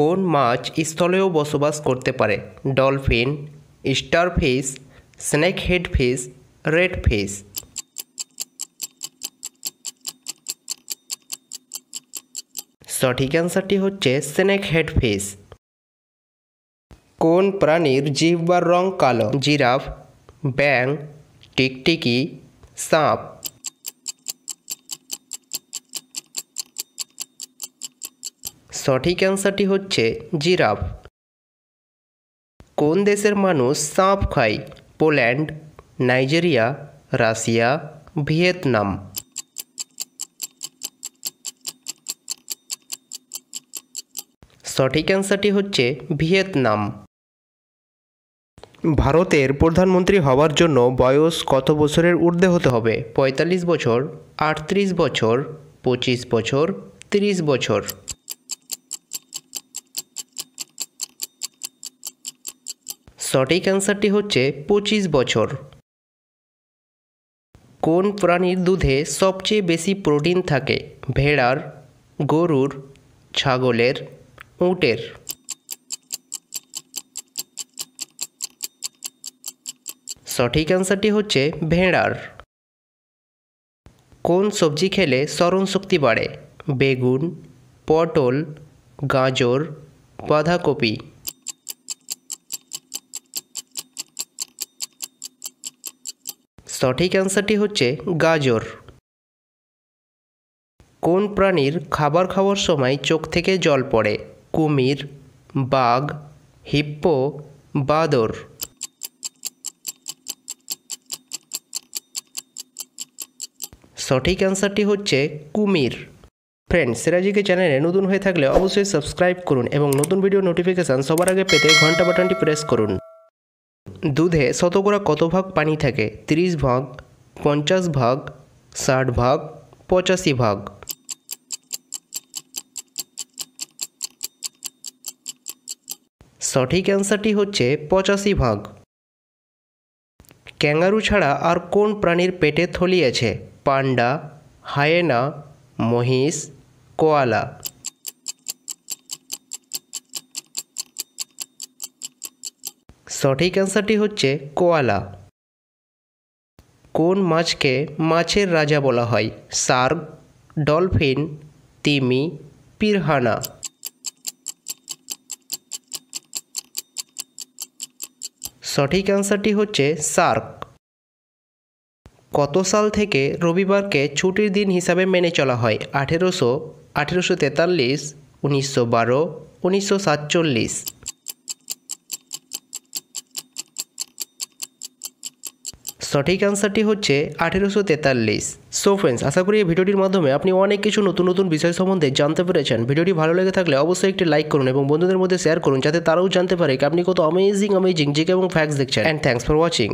কোন মাছ স্থলেও বসবাস করতে পারে? Dolphin, starfish, snake head fish, red fish. সঠিক অ্যান্সারটি হচ্ছে স্নেক হেড ফিশ। কোন প্রাণীর জিহ্বার রং কালো? জিরাফ, ব্যাঙ, টিকটিকি, সাপ। সঠিক অ্যান্সারটি হচ্ছে জিরাফ। কোন দেশের মানুষ সাপ খায়? Poland, Nigeria, Russia, Vietnam. সঠিক অ্যান্সারটি হচ্ছে ভিয়েতনাম। ভারতের প্রধানমন্ত্রী হওয়ার জন্য বয়স কত বছরের ঊর্ধ্বে হতে হবে? ৪৫ বছর, ৩৮ বছর, ২৫ বছর, ৩০ বছর। সঠিক অ্যান্সারটি হচ্ছে ২৫ বছর। কোন প্রাণীর দুধে সবচেয়ে বেশি প্রোটিন থাকে? ভেড়ার, গরুর, ছাগলের, উটের। সঠিক অ্যান্সারটি হচ্ছে ভেড়ার। কোন সবজি খেলে স্মরণশক্তি বাড়ে? বেগুন, পটল, গাজর, বাঁধাকপি। সঠিক অ্যান্সারটি হচ্ছে গাজর। কোন প্রাণীর খাবার খাওয়ার সময় চোখ থেকে জল পড়ে? কুমির, বাঘ, হিপ্পো, বাঁদর। সঠিক অ্যান্সারটি হচ্ছে কুমির। ফ্রেন্ডস, সিরাজিকে চ্যানেলে নতুন হয়ে থাকলে অবশ্যই সাবস্ক্রাইব করুন এবং নতুন ভিডিও নোটিফিকেশান সবার আগে পেতে ঘন্টা বাটনটি প্রেস করুন। দুধে শতকরা কত ভাগ পানি থাকে? 30 ভাগ, 50 ভাগ, 60 ভাগ, 85 ভাগ। সঠিক অ্যান্সারটি হচ্ছে 85 ভাগ। ক্যাঙ্গারু ছাড়া আর কোন প্রাণীর পেটে থলি আছে? পান্ডা, হায়েনা, মহিষ, কোয়ালা। সঠিক অ্যান্সারটি হচ্ছে কোয়ালা। কোন মাছকে মাছের রাজা বলা হয়? শার্ক, ডলফিন, তিমি, পিরহানা। সঠিক অ্যান্সারটি হচ্ছে শার্ক। কত সাল থেকে রবিবারকে ছুটির দিন হিসাবে মেনে চলা হয়? 1800, 1843, 1912, 1947। সঠিক অ্যান্সারটি হচ্ছে 1843। সো ফ্রেন্ডস, আশা করি এই ভিডিওটির মাধ্যমে আপনি অনেক কিছু নতুন নতুন বিষয় সম্বন্ধে জানতে পেরেছেন। ভিডিওটি ভালো লেগে থাকলে অবশ্যই একটি লাইক করুন এবং বন্ধুদের মধ্যে শেয়ার করুন, যাতে তারাও জানতে পারে কি আপনি কত অ্যামেজিং জিকে এবং ফ্যাক্টস দেখছেন। And thanks for watching.